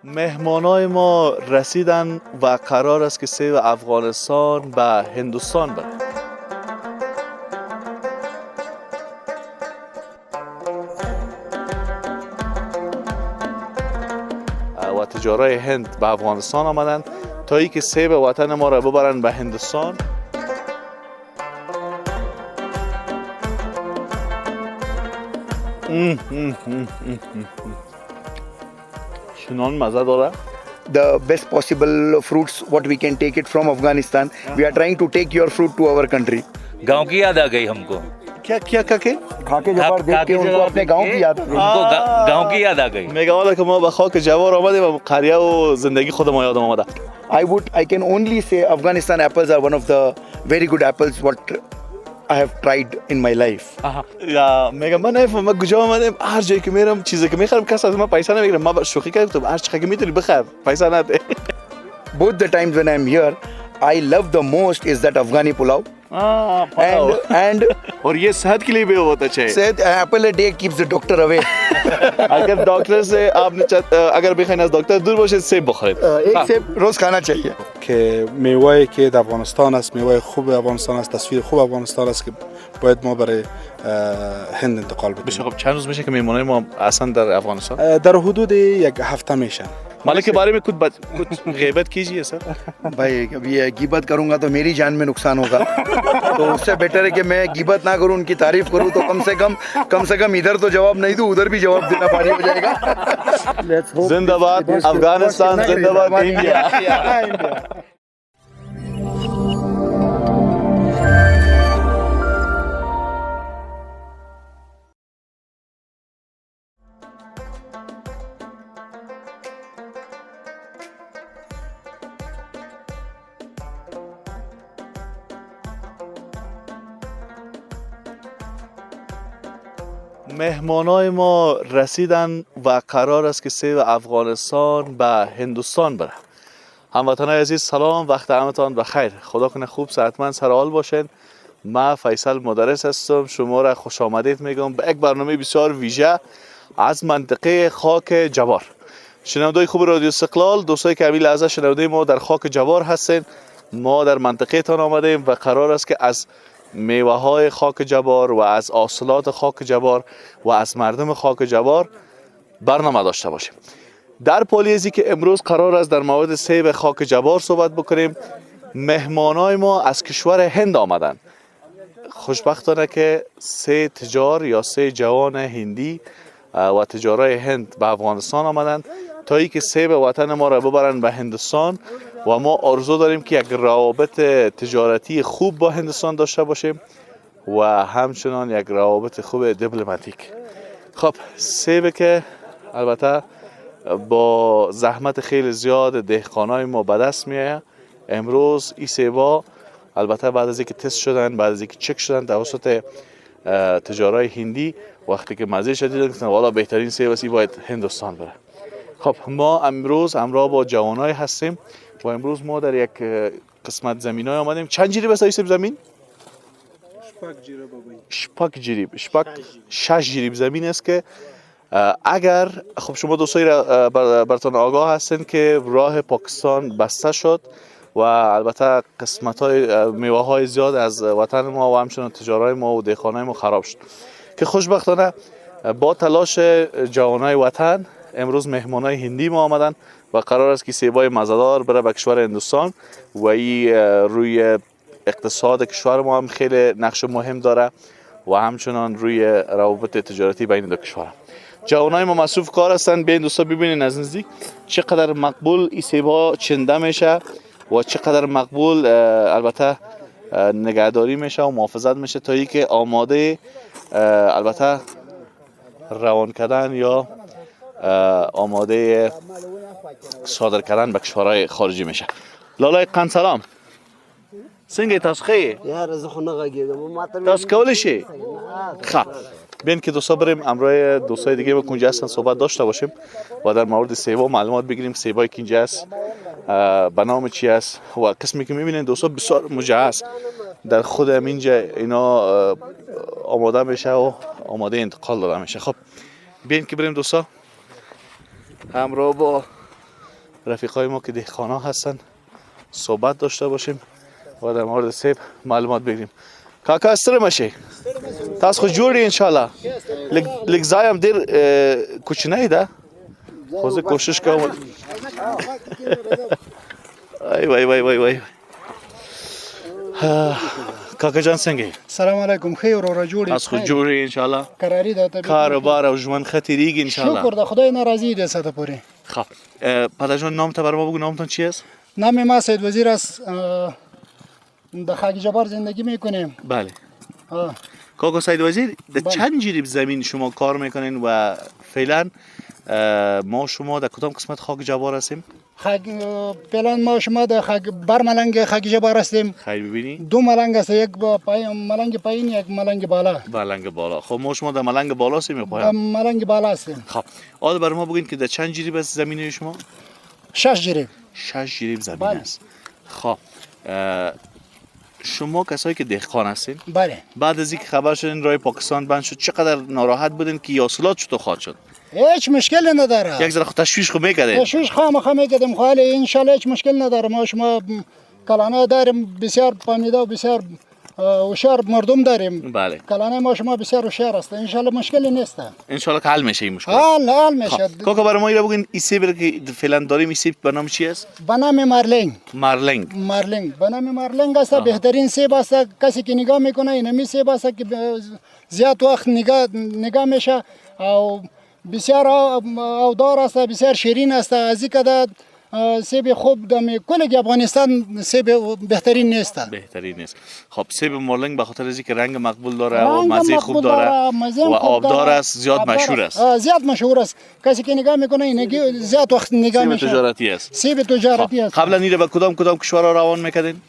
مهمانای ما رسیدن و قرار است که سیب افغانستان به هندوستان بره. و تجارای هند به افغانستان آمدن تا ای که سیب وطن ما را ببرن به هندوستان. چنان مزه داره. The best possible fruits what we can take it from Afghanistan. We are trying to take your fruit to our country. गांव की याद आ गई हमको। क्या क्या के खाके जवार देख के उनको अपने गांव की याद उनको गांव की याद आ गई। میگه والا که ما به خاک جوار آمدیم و قریه و زندگی خود ما یادم آمده. I can only say Afghanistan apples are one of the very good apples what I have tried in my life. یا میگه من نفهم من کجا آمدم، هر جایی که میرم چیزی که میخرم کس از من پیسه نمیگیره. من شوخی کردم تو هر چقدر که میتونی بخر پیسه نده. Both the times when I am here, I love the most is that Afghani pulao. And और ये सेहत के लिए भी बहुत अच्छा है। said apple a day keeps the doctor away. अगर डॉक्टर से आपने अगर بخواید از دکتر دور باشید سیب بخورید. एक सेब रोज खाना चाहिए. که میوه‌ای که در افغانستان است، میوه خوب افغانستان است، تصویر خوب افغانستان است که باید ما برای هند انتقال بدیم. بشه. خب چند روز میشه که میمونای ما اصلا در افغانستان؟ در حدود یک هفته میشن. مالک के बारे में कुछ गैबत कीजिए सर। भाई अभी ये गिबत करूंगा तो मेरी जान में नुकसान होगा. तो उससे बेटर है कि मैं गिबत ना करूं, उनकी तारीफ करूं तो कम से कम इधर तो जवाब नहीं दूं, उधर भी जवाब देना भारी हो जाएगा. जिंदाबाद अफगानिस्तान, जिंदाबाद इंडिया. مهمانای ما رسیدن و قرار است که سیب افغانستان به هندوستان بره. هموطنان عزیز سلام، وقت همتان بخیر. خدا کنه خوب صحتمند سر حال باشین. من فیصل مدرس هستم، شما را خوش آمدید میگم به یک برنامه بسیار ویژه از منطقه خاک جوار. شنوندای خوب رادیو استقلال، دوستای که همین لحظه شنونده ما در خاک جوار هستین. ما در منطقه تان آمدیم و قرار است که از میوه های خاک جوار و از حاصلات خاک جوار و از مردم خاک جوار برنامه داشته باشیم. در پالیزی که امروز قرار است در مورد سیب خاک جوار صحبت بکنیم، مهمانای ما از کشور هند آمدن. خوشبختانه که سه تجار یا سه جوان هندی و تجارای هند به افغانستان آمدن تا ای که سیب وطن ما را ببرن به هندوستان و ما آرزو داریم که یک روابط تجارتی خوب با هندوستان داشته باشیم و همچنان یک روابط خوب دیپلماتیک. خب سیب که البته با زحمت خیلی زیاد دهقانای ما به دست میآید. امروز این سیبا البته بعد از اینکه تست شدن، بعد از اینکه چک شدن توسط تجارای هندی، وقتی که مزه شدیدن گفتن والا بهترین سیب است باید هندوستان بره. خب ما امروز همراه با جوانای هستیم و امروز ما در یک قسمت زمینای آمدیم. چند جریب است این سیب زمین؟ شش جریب زمین است که اگر خب شما دوستای براتون آگاه هستین که راه پاکستان بسته شد و البته قسمت های میوه های زیاد از وطن ما و همچنان تجارای ما و دهقانای ما خراب شد که خوشبختانه با تلاش جوانای وطن امروز مهمانای هندی ما آمدن و قرار است که سیبای مزه‌دار بره به کشور هندوستان و این روی اقتصاد کشور ما هم خیلی نقش مهم داره و همچنان روی روابط تجارتی بین دو کشور. جوانای ما مصروف کار هستن. بیاین دوستا ببینین از نزدیک چقدر مقبول این سیبا چنده میشه و چقدر مقبول البته نگهداری میشه و محافظت میشه تا اینکه آماده البته روان کردن یا آماده صادر کردن به کشورهای خارجی میشه. لالای قند سلام. څنګه تاسو ښه یار زه خو نه غږیږم تاسو کولی شئ؟ خب بیاین که دوستا بریم امروی دوستای دیگه با کنجه هستن صحبت داشته باشیم و در مورد سیبا معلومات بگیریم. سیبای کنجه است، به نام چی است و قسمی که میبینین دوستا بسیار مجهز در خود اینجا اینا آماده میشه و آماده انتقال داده میشه. خب بیاین که بریم دوستا همراه با رفیقای ما که دهقانا هستن صحبت داشته باشیم و در مورد سیب معلومات بگیریم. کاکا استر مشه تاس خو جوړی ان شاء الله لږ ځای هم ډیر کوچنی ده خو زه کوشش کوم. وای وای وای وای وای کاکا جان څنګه سلام علیکم خیر ورو جوړی تاس خو جوړی ان شاء الله قراری ده ته کاروبار او ژوند ښه تیریږي ان شاء الله. شکر ده خدای ناراضی ده ساته پوری. خب پدر جان نام تا بر ما بگو نامتون چی است؟ نام ما سید وزیر است. در خاک جبار زندگی میکنیم. بله. کاکا سید وزیر در چند جریب زمین شما کار میکنین و فعلا ما شما در کدام قسمت خاک جبار هستیم؟ فعلا ما شما در بر ملنگ خاک جبار هستیم. خیلی ببینی؟ دو ملنگ است، یک ملنگ پایین یک ملنگ بالا. ملنگ بالا. خب ما شما در ملنگ بالا هستیم یا پایین؟ ملنگ بالا هستیم. خب حالا برای ما بگین که در چند جریب است زمین شما؟ 6 جریب. 6 جریب زمین است. خب شما کسایی که دهقان هستین بله بعد از اینکه خبر شدین رای پاکستان بند شد چقدر ناراحت بودین که یاسلات چطور خواهد شد؟ هیچ مشکل نداره. یک ذره تشویش خود میکردین؟ تشویش خواهم میکردیم خاله ان شاء الله هیچ مشکل نداره. ما شما کلانه داریم بسیار فهمیده و بسیار هوشیار مردم داریم. بله. کلانه ما شما بسیار هوشیار است. ان شاء الله مشکلی نیست. ان شاء الله که حل میشه این مشکل. حل میشه. کاکا برای ما اینا بگین این سیب که فعلا داریم این سیب به نام چی است؟ به نام مارلینگ. مارلینگ به نام مارلینگ است. بهترین سیب است. کسی که نگاه میکنه اینمی سیب است که زیاد وقت نگاه میشه و بسیار اودار است، بسیار شیرین است. از اینکه سیب خوب دم کل افغانستان سیب بهترین نیست. بهترین نیست. خب سیب مارلینگ به خاطر از اینکه رنگ مقبول داره و مزه خوب داره و آبدار است زیاد مشهور است. زیاد مشهور است. کسی که نگاه میکنه اینگی زیاد وقت نگاه میشه. سیب تجارتی است. سیب تجارتی است. قبلا نیره به کدام کشورها روان میکردین؟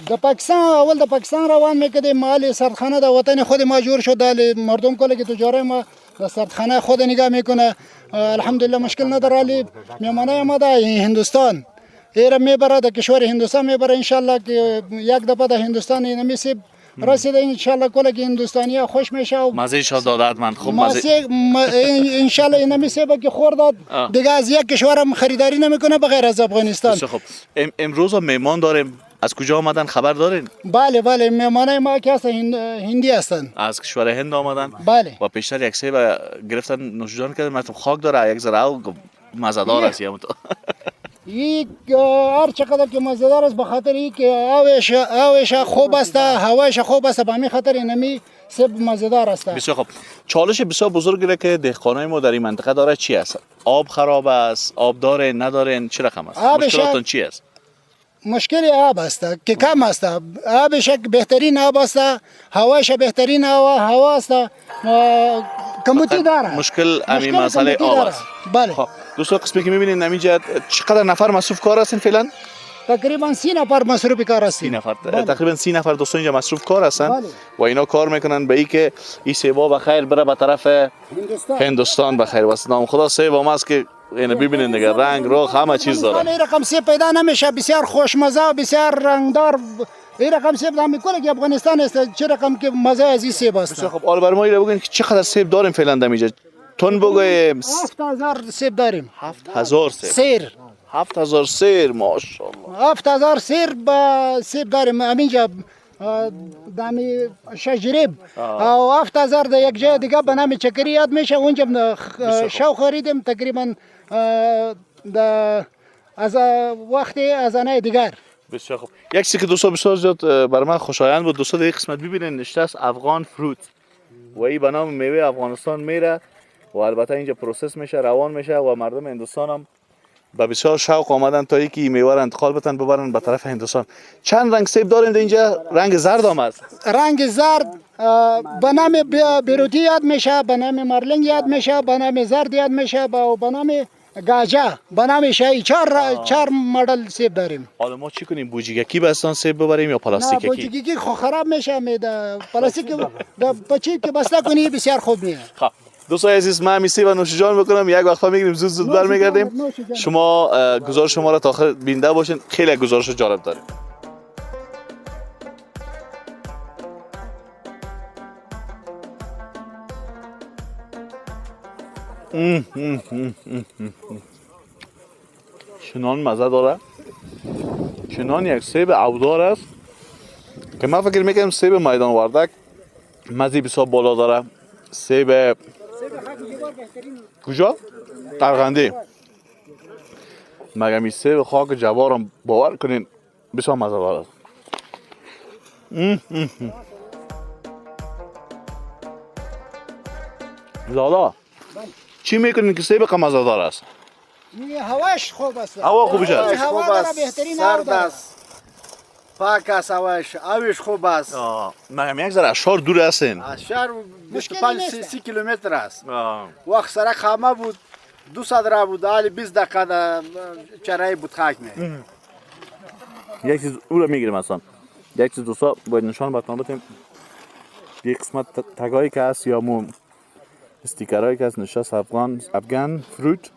در پاکستان اول در پاکستان روان میکردیم. مال سردخانه در وطن خود ما جور شد. مردم کلی که تجاری ما در سردخانه خود نگاه میکنه. الحمدلله مشکل نداره. علی میمانه ما در هندوستان ایران میبره، در کشور هندوستان میبره. انشالله که یک دفعه در هندوستان اینمی سیب رسیده انشالله کلی که هندوستانی خوش میشه و مزه شاد دادت من خوب مزه انشالله اینمی سیب که خورداد دیگه از یک کشورم خریداری نمیکنه بغیر از افغانستان. خب امروز مهمان داریم. از کجا آمدن خبر دارین؟ بله مهمانای ما که هستن هندی هستن. از کشور هند آمدن؟ بله. و پیشتر یک سیب گرفتن نوشجان کردن. مثلا خاک داره یک ذره او مزه‌دار است یا تو؟ یک هر چقدر که مزه‌دار است به خاطر اینکه آوش خوب است، هوایش خوب است، به همین خاطر اینمی سیب مزه‌دار است. بسیار خوب. چالش بسیار بزرگی که دهقانای ما در این منطقه داره چی است؟ آب خراب است، آب دارن ندارن، چه رقم است؟ مشکلاتون چی است؟ مشکل آب است که کم است. آبش بهترین آب است، هوایش بهترین هوا است. کموتی داره. مشکل همین مسئله آب است. بله. دوستان قسمی که می‌بینید نمی‌جا چقدر نفر مصروف کار هستین فعلا؟ تقریبا 30 نفر مصروف کار هستیم. 30 نفر. تقریبا 30 نفر دوستان اینجا مصروف کار هستن و اینا کار میکنن به این که این سیبا بخیر بره به طرف هندوستان بخیر. واسه نام خدا سیب هم است که اینو ببینید دیگه رنگ رخ همه چیز داره. این رقم سیب پیدا نمیشه. بسیار خوشمزه و بسیار رنگدار. این رقم سیب در کل که افغانستان است. چه رقم که مزه از این سیب است. خب حالا برای ما اینو بگین که چقدر سیب داریم فعلا دمیجا؟ تون بگویم 7000 سیب داریم. 7000 سیب. سیر 7000 سیر ماشاءالله. 7000 سیر با سیب داریم همینجا دامی شجریب و 7000 در یک جای دیگه به نام چکری یاد میشه. اونجا شو خریدیم تقریبا از وقت ازانه دیگر. بسیار خوب. یک چیزی که دوستان بسیار زیاد برای من خوشایند بود دوستان در قسمت ببینید نشته است افغان فروت و این به نام میوه افغانستان میره و البته اینجا پروسس میشه روان میشه و مردم هندوستان هم با بسیار شوق آمدن تا اینکه میوه را انتقال بتن ببرن به طرف هندوستان. چند رنگ سیب داریم اینجا؟ رنگ زرد هم است. رنگ زرد به نام بیروتی یاد میشه، به نام مارلینگ یاد میشه، به نام زرد یاد میشه، به نام گاجا، به نام شایی. چهار مدل سیب داریم. حالا ما چی کنیم؟ بوجیگکی بستان سیب ببریم یا پلاستیکی؟ نه بوجیگکی خراب میشه. پلاستیک پچی که بسته کنی بسیار خوب میاد. خب دوستان عزیز من میسی و نوش جان میکنم. یک وقتا میگیریم زود برمیگردیم. شما گزارش شما را تا آخر بینده باشین. خیلی گزارش جالب داریم. چنان مزه داره، چنان یک سیب عودار است که من فکر میکنم سیب میدان وردک مزه بسیار بالا داره. سیب کجا؟ قرغنده. مگه می سیب خاک جوار هم باور کنین بسیار مزه داره. لالا چی میکنین که سیب مزه دار است؟ این هواش خوب است. هوا خوبش است. هوا داره بهترین هوا سرد داره. است پاک است هواش آبش خوب است مگه یک ذره از شهر دور هستین؟ از شهر مشکلی 25 نیست. 30 کیلومتر است وقت سرک خامه بود 200 را بود حالی 20 دقیقه در چرای بود خاک می یک چیز او رو میگیریم اصلا. یک چیز دوستا باید نشان بتون بتیم. یک قسمت تگایی که هست یا مو استیکرهایی که هست نشست افغان فروت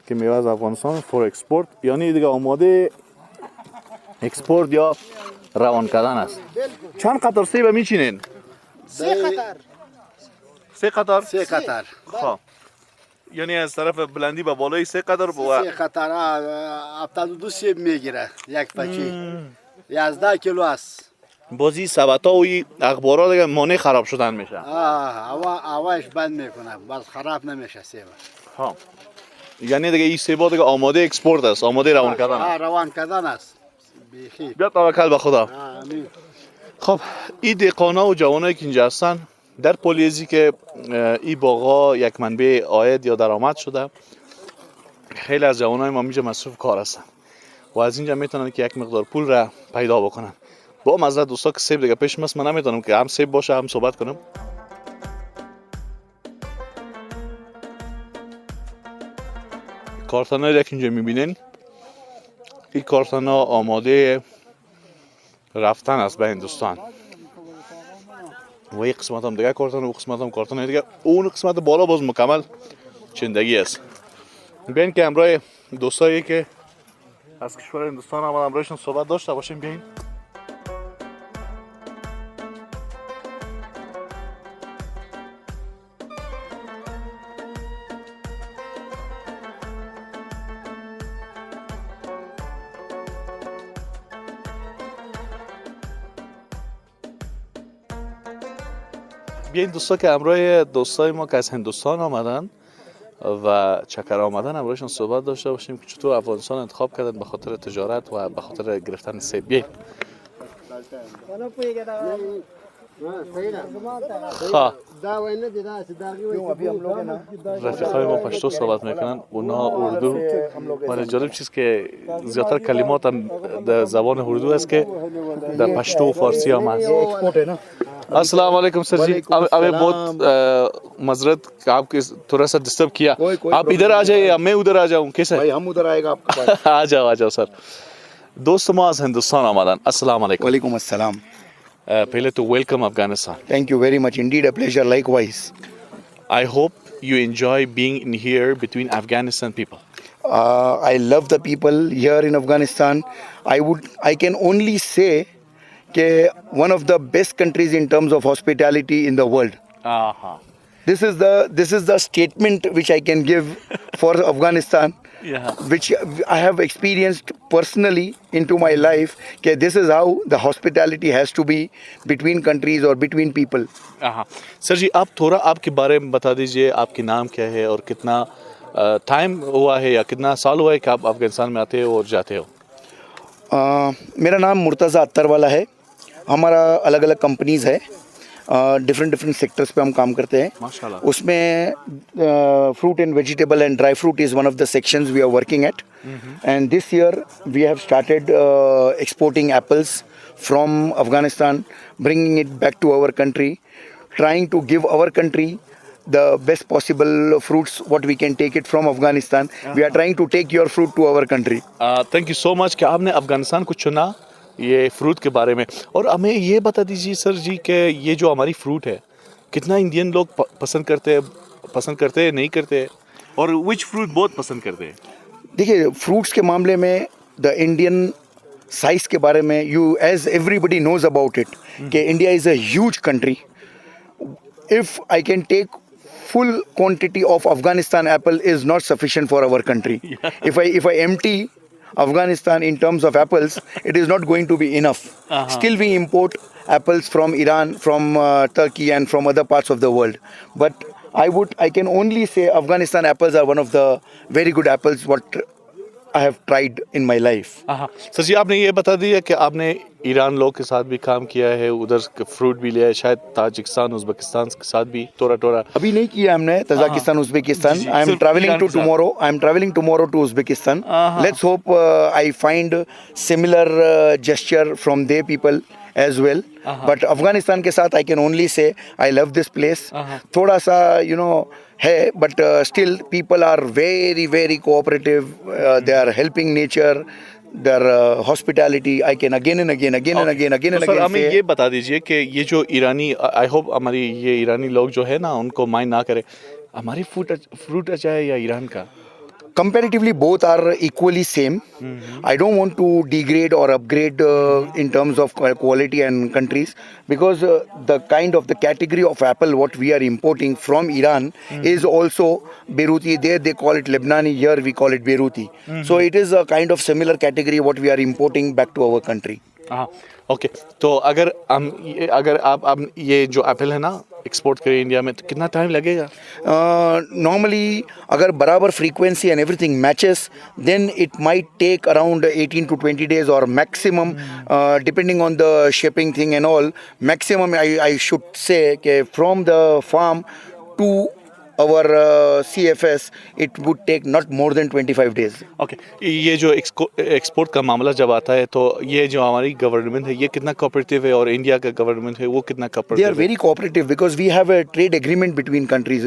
که میوه از افغانستان فور اکسپورت، یعنی دیگه آماده اکسپورت یا روان کردن است. چند قطار سیب میچینین؟ 3 قطر. 3 قطار؟ 3 قطر خب یعنی از طرف بلندی به بالای 3 قطار و 3 قطر 72 سیب میگیره یک پچی 11 کیلو است بازی سبتا و اخبارات دیگه مانع خراب شدن میشه. هواش بند میکنه باز خراب نمیشه سیب ها یعنی دیگه این سیبا دیگه آماده اکسپورت است، آماده روان کردن است. روان کردن است بیخی بیا توکل به خدا. آمین خب این دهقانا و جوانایی که اینجا هستن در پولیزی که این باغا یک منبع عاید یا درآمد شده، خیلی از جوانای ما اینجا مصروف کار هستن و از اینجا میتونن که یک مقدار پول را پیدا بکنن. با معذرت دوستا که سیب دیگه پیش من نمیتونم که هم سیب باشه هم صحبت کنم. کارتانایی که اینجا میبینین این کارتانا آماده رفتن است به هندوستان و این قسمت هم دیگه کارتان و اون قسمت هم کارتان دیگه. اون قسمت بالا باز مکمل چندگی است. بیاین که همراه دوستایی که از کشور هندوستان آمدن همراهشون صحبت داشته باشیم. بیاین. بیاین دوستا که همراه دوستای ما که از هندوستان آمدن و چکر آمدن همراهشون صحبت داشته باشیم که چطور افغانستان انتخاب کردن به خاطر تجارت و به خاطر گرفتن سیب. بیاین. خواه رفیقای ما پشتو صحبت میکنن، اونا اردو. ولی جالب چیز که زیادتر کلمات هم در زبان اردو است که در پشتو و فارسی هم هست. अस्सलाम वालेकुम सर जी, अबे बहुत मजरत आपके थोड़ा सा डिस्टर्ब किया. आप इधर आ जाइए या मैं उधर आ जाऊं, कैसे? भाई हम उधर आएगा आपके पास. आ जाओ सर. दोस्त माज हिंदुस्तान आमदन, अस्सलाम वालेकुम. वालेकुम अस्सलाम. पहले तो वेलकम Afghanistan. Thank you very much indeed, a pleasure likewise. I hope you enjoy being in here between Afghanistan people. I love the people here in Afghanistan. I can only say one of the best countries in terms of hospitality in the world. This is the statement which I can give for Afghanistan, which I have experienced personally into my life. This is how the hospitality has to be between countries or between people. Sir ji, आप थोड़ा आपके बारे में बता दीजिए. आपके नाम क्या है और कितना टाइम हुआ है या कितना साल हुआ है कि आप अफगानिस्तान में आते हो और जाते हो? मेरा नाम मुर्तज़ा अत्तरवाला है. हमारा अलग अलग कंपनीज है, डिफरेंट सेक्टर्स पे हम काम करते हैं. माशाल्लाह. उसमें fruit and vegetable and dry fruit is one of the sections we are working at. And this year we have started exporting apples from Afghanistan, bringing it back to our country, trying to give our country the best possible fruits what we can take it from Afghanistan. We are trying to take your fruit to our country. Thank you so much कि आपने अफगानिस्तान को चुना ये फ्रूट के बारे में. और हमें ये बता दीजिए सर जी कि ये जो हमारी फ्रूट है कितना इंडियन लोग पसंद करते हैं नहीं करते, और विच फ्रूट बहुत पसंद करते हैं? देखिए, फ्रूट्स के मामले में द इंडियन साइज के बारे में you as everybody knows about it कि India is a huge country. If I can take full quantity of Afghanistan apple is not sufficient for our country. If I empty Afghanistan in terms of apples, it is not going to be enough. Still, we import apples from Iran, from Turkey, and from other parts of the world. But I can only say Afghanistan apples are one of the very good apples what I have tried in my life. हाँ सर जी, आपने ये बता दिया कि आपने ईरान लोग के साथ भी काम किया है, उधर फ्रूट भी लिया है, शायद ताजिकिस्तान उज़्बेकिस्तान के साथ भी थोड़ा थोड़ा अभी नहीं किया हमने तजाकिस्तान उज़्बेकिस्तान. जी, I am सिर्फ traveling ईरान to के साथ. tomorrow. I am traveling tomorrow to Uzbekistan. Let's hope I find similar gesture from their people as well. But Afghanistan के साथ I can only say I love this place. थोड़ा सा है, but still people are very very cooperative. They are helping nature. Their hospitality I can again and again sir हमें say. ये बता दीजिए कि ये जो ईरानी, आई होप हमारी ये ईरानी लोग जो है ना उनको माइंड ना करे, हमारी फ्रूट अच्छा है या ईरान का? Comparatively, both are equally same. I don't want to degrade or upgrade in terms of quality and countries, because the category of apple what we are importing from Iran is also Beiruti. There they call it Lebanese, here we call it Beiruti. So it is a kind of similar category what we are importing back to our country. हाँ ओके. तो अगर आप ये जो एप्पल है ना एक्सपोर्ट करें इंडिया में तो कितना टाइम लगेगा? Normally, अगर बराबर frequency and everything matches, then it might take around 18 to 20 days or maximum, depending on the shipping thing and all. Maximum, I should say, from the farm to our CFS, it would take not more than 25 days. Okay. ये जो एक्सपोर्ट का मामला जब आता है तो ये जो हमारी गवर्नमेंट है ये कितना कोऑपरेटिव है और इंडिया का गवर्नमेंट है वो कितना They cooperative are very cooperative because we have a trade agreement between countries.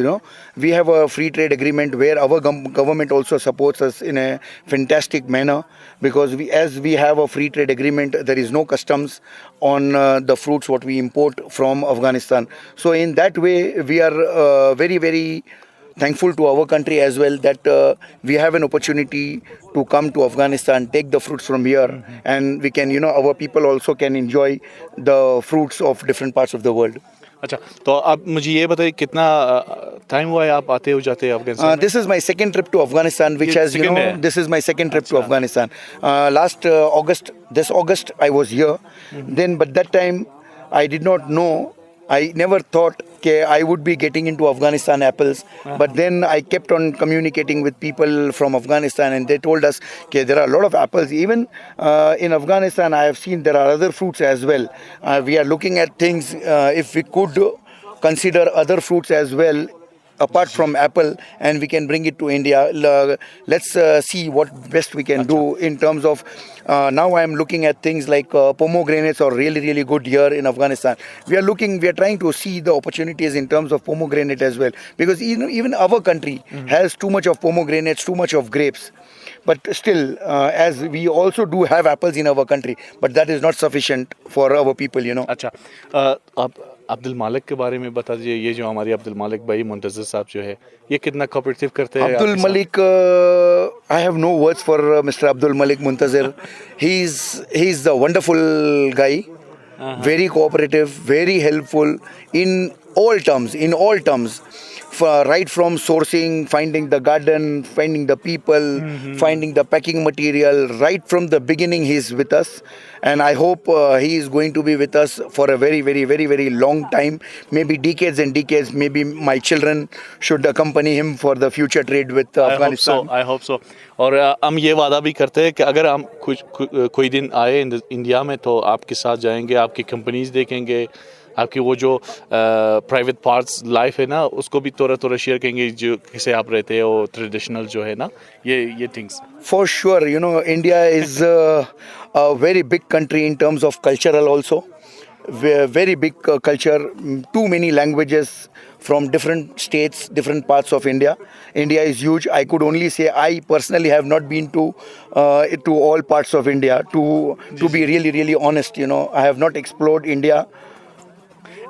We have a free trade agreement where our government also supports us in a fantastic manner, because as we have a free trade agreement, there is no customs on the fruits what we import from Afghanistan. So in that way, we are very very thankful to our country as well that we have an opportunity to come to Afghanistan, take the fruits from here, and we can, our people also can enjoy the fruits of different parts of the world. अच्छा, तो आप मुझे ये बताइए कितना टाइम हुआ है आप आते हो जाते हैं Afghanistan? This is my second trip to Afghanistan, which has, this is my second trip to Afghanistan. Last this August I was here. Then, but that time I did not know. I never thought I would be getting into Afghanistan apples, but then I kept on communicating with people from Afghanistan, and they told us there are a lot of apples. Even in Afghanistan, I have seen there are other fruits as well. We are looking at things if we could consider other fruits as well, apart from apple, and we can bring it to India. Let's see what best we can do in terms of now I am looking at things like pomegranates are really really good here in Afghanistan. We are trying to see the opportunities in terms of pomegranate as well, because even our country has too much of pomegranates, too much of grapes. But still, as we also do have apples in our country, but that is not sufficient for our people, अच्छा, आप अब्दुल मालिक के बारे में बता दीजिए. ये जो हमारे अब्दुल मालिक भाई मुंतज़िर साहब जो है ये कितना कोऑपरेटिव करते हैं? Abdul Malik, I have no words for Mr. Abdul Malik Muntazir. He's the wonderful guy, very cooperative, very helpful in all terms. Right from sourcing, finding the garden, finding the people, finding the packing material, right from the beginning he's with us, and I hope he is going to be with us for a very very very very long time, maybe decades and decades. Maybe my children should accompany him for the future trade with Afghanistan. I hope so. और हम ये वादा भी करते हैं कि अगर हम कोई दिन आए इंडिया में तो आपके साथ जाएंगे, आपकी कंपनीज देखेंगे, आपकी वो जो प्राइवेट पार्ट्स लाइफ है ना उसको भी थोड़ा शेयर करेंगे, जो कैसे आप रहते हो ट्रेडिशनल जो है ना ये things. For sure, India is a very big country in terms of cultural also. Very big culture, too many languages from different states, different parts of India. India is huge. I could only say I personally have not been to all parts of India. To be really really honest, I have not explored India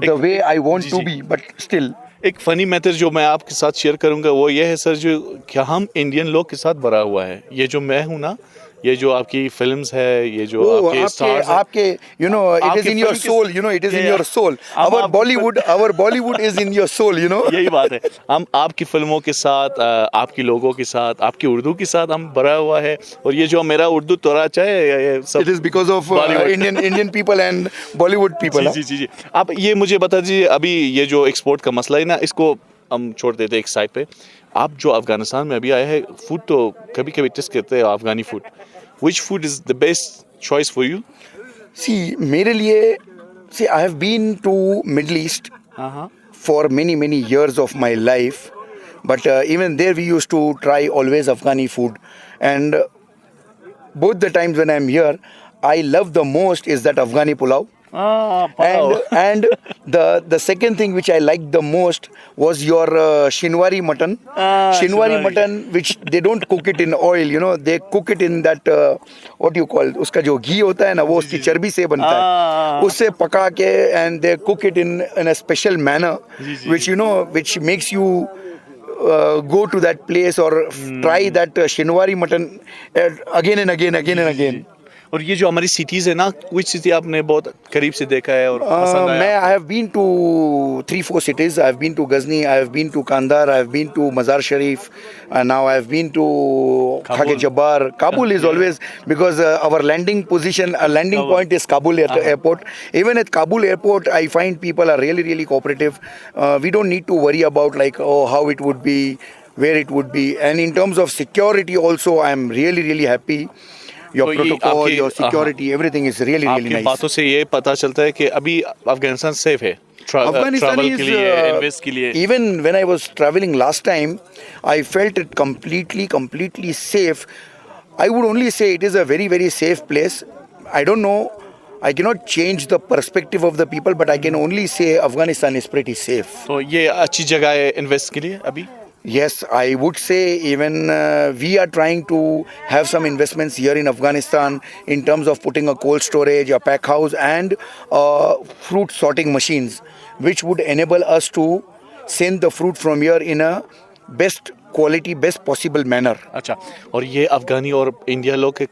the way I want to be, but still. एक funny matter जो मैं आपके साथ शेयर करूंगा वो ये है सर, जो क्या हम इंडियन लोग के साथ बड़ा हुआ है. ये जो मैं हूँ ना ये जो आपकी फिल्म्स है, ये जो Oh, आपके स्टार्स हैं, आपके, you know, it is आपके in your फिल्म के- soul, you know, it is in Yeah, your yeah. soul. अब Our आप- Bollywood is in your soul, you know. यही बात है। हम आपकी फिल्मों के साथ, आपकी लोगों के साथ, आपकी उर्दू के साथ हम भरा हुआ है। और ये जो मेरा उर्दू थोड़ा अच्छा है, ये सब It is because of Bollywood. Indian people and Bollywood people. जी जी जी। आप ये मुझे बता दीजिए, अभी ये जो एक्सपोर्ट का मसला है ना, इसको हम छोड़ देते हैं एक साइड पे। आप जो अफगानिस्तान में अभी आए हैं, फूड तो कभी कभी टेस्ट करते हैं अफगानी food. Which food is the best choice for you? See, मेरे लिए, see, I have been to Middle East for many years of my life, but even there we used to try always Afghani food, and both the times when I'm here, I love the most is that Afghani pulao. And the second thing which I liked the most was your shinwari mutton. Shinwari mutton, which they don't cook it in oil, you know, they cook it in that what do you call, उसका जो घी होता है ना, वो उसकी चर्बी से बनता है, उससे पका के, and they cook it in a special manner, which you know, which makes you go to that place or try that shinwari mutton again and again. और ये जो हमारी सिटीज है ना, which city आपने बहुत करीब से देखा है और पसंद आया? I have been to 3-4 cities. I have been to Ghazni, I have been to Kandahar, I have been to Mazar Sharif, and now I have been to Khake Jabbar. Kabul is always, because our landing point is Kabul airport. Even at Kabul airport, I find people are really cooperative. We don't need to worry about like, oh, how it would be, where it would be. And in terms of security also, I am really happy. Your तो ये protocol, आपकी- your security, everything is really आपकी nice. बातों से ये पता चलता है कि अभी अफगानिस्तान सेफ है Afghanistan ट्रैवल is के लिए, इन्वेस्ट के लिए। even when I was traveling last time, I felt it completely safe. I would only say it is a very safe place. I don't know, I cannot change the perspective of the people, but I can only say Afghanistan is pretty safe. तो ये अच्छी जगह है इन्वेस्ट के लिए अभी? Yes, I would say even we are trying to have some investments here in Afghanistan in terms of putting a cold storage, a pack house, and fruit sorting machines, which would enable us to send the fruit from here in a best quality, best possible manner. अच्छा, और ये अफगानी और इंडिया लोग के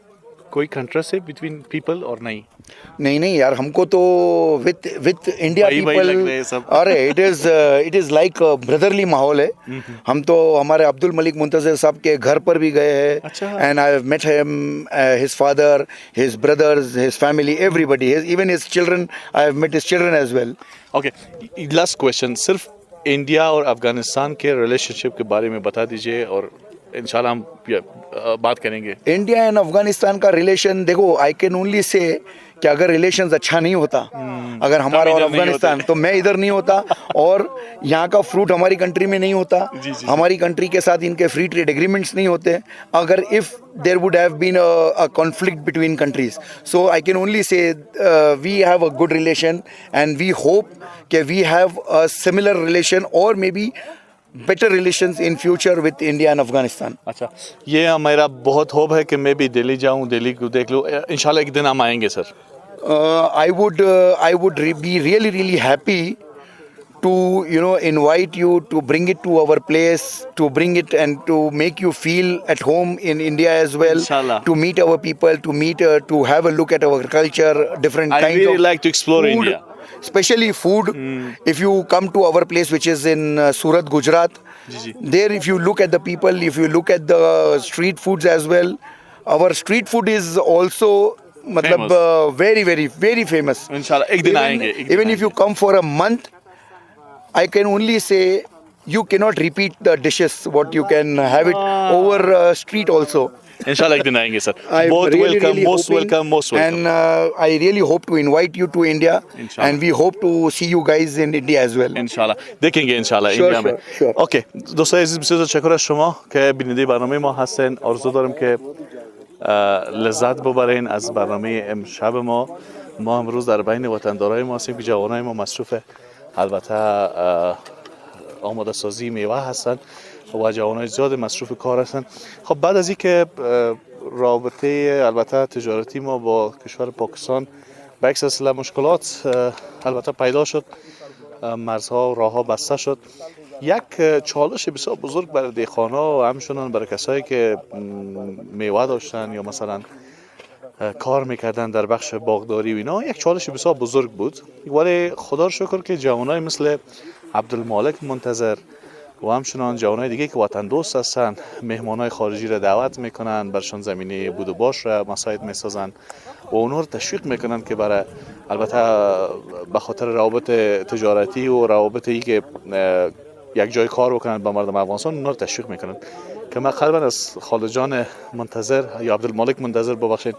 कोई कंट्रास्ट है between people और नहीं? नहीं यार, हमको तो विथ इंडिया भाई लग रहे हैं पीपल, सब। अरे इट इज लाइक ब्रदरली माहौल है। हम तो हमारे अब्दुल मलिक मुंतजर साहब के घर पर भी गए हैं, अच्छा। And I have met him, his father, his brothers, his family, everybody, even his children, I have met his children as well. Okay, last question, सिर्फ इंडिया और अफगानिस्तान के रिलेशनशिप के बारे में बता दीजिए और इंशाल्लाह हम बात करेंगे। इंडिया एंड अफगानिस्तान का रिलेशन, देखो, आई कैन ओनली से कि अगर रिलेशंस अच्छा नहीं होता, अगर हमारा और इधर नहीं अफगानिस्तान, होते। तो मैं इधर नहीं होता और यहाँ का फ्रूट हमारी कंट्री में नहीं होता, हमारी कंट्री के साथ इनके फ्री ट्रेड एग्रीमेंट्स नहीं होते, अगर if there would have been a conflict between countries. So I can only say we have a good relation and we hope कि we have a similar relation और may be better relations in future with India and Afghanistan. अच्छा, ये मेरा बहुत होप है कि मैं भी दिल्ली जाऊँ, दिल्ली को देख लूँ। इंशाल्लाह एक दिन हम आएंगे sir. I would be really happy to, you know, invite you to bring it to our place, to bring it and to make you feel at home in India as well. Inshallah. To meet our people, to meet, to have a look at our culture, different I kinds really of like to explore food, India. especially food. If you come to our place, which is in Surat, Gujarat, there if you look at the people, if you look at the street foods as well, our street food is also matlab, very famous. इंशाल्लाह एक दिन आएंगे। Even if you come for a month, I can only say you cannot repeat the dishes what you can have it over street also. इंशाल्लाह एक दिन आएंगे sir. I'm बहुत really welcome, most hoping, welcome, most welcome. and I really hope to invite you to India, Inshallah. and we hope to see you guys in India as well. انشالله देखेंगे انشالله Sure, اینجا में sure. اوکی دوستای عزیز بسیار تشکر از شما که بیننده برنامه ما هستین. آرزو دارم که لذت ببرین از برنامه امشب ما امروز در بین وطندارای ما هستیم که جوانای ما مصروف البته آماده سازی میوه هستن و جوانای زیاد مصروف کار هستن. خب بعد از اینکه رابطه البته تجارتی ما با کشور پاکستان به یک سلسله مشکلات البته پیدا شد، مرزها و راهها بسته شد، یک چالش بسیار بزرگ برای دهقانا و همچنان برای کسایی که میوه داشتن یا مثلا کار میکردن در بخش باغداری و اینا، یک چالش بسیار بزرگ بود. ولی خدا رو شکر که جوانای مثل عبدالمالک منتظر و همچنان جوانای دیگه که وطن دوست هستن مهمانای خارجی را دعوت میکنن، برشان زمینه بود و باش را مساعد میسازن و اونها رو تشویق میکنن که برای البته به خاطر روابط تجارتی و روابطی که یک جای کار بکنن با مردم افغانستان، اونها رو تشویق میکنن که من قلبا از خالد جان منتظر یا عبدالمالک منتظر ببخشید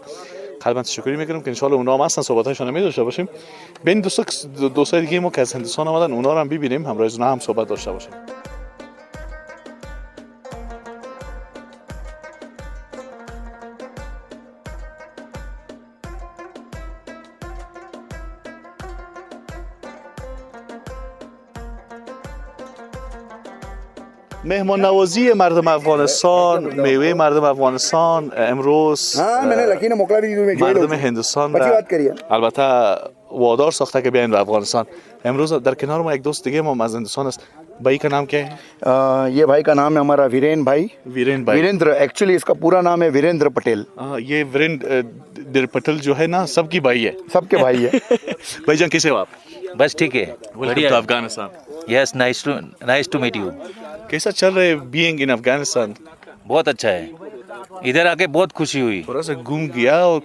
قلبا تشکری میکنم که انشالله اونا هم اصلا صحبتاشون می داشته باشیم. بین دوستای دیگه ما که از هندوستان آمدن اونا رو هم ببینیم، همراه اونا هم صحبت داشته باشیم. مهمان نوازی مردم افغانستان، میوه مردم افغانستان امروز مردم هندوستان را البته وادار ساخته که بیاین به افغانستان. امروز در کنار ما یک دوست دیگه ما از هندوستان است. भाई का नाम क्या है? ये भाई का नाम है हमारा वीरेन भाई। वीरेंद्र एक्चुअली इसका पूरा नाम है वीरेंद्र पटेल। ये वीरेंद्र पटेल जो है ना सबकी भाई है, सबके भाई है। भाईजान कैसे हो आप? बस ठीक है, welcome to Afghanistan. Yes, nice to meet you. कैसा चल रहा है बीइंग इन अफगानिस्तान? बहुत अच्छा है, इधर आके बहुत खुशी हुई। थोड़ा सा घूम गया और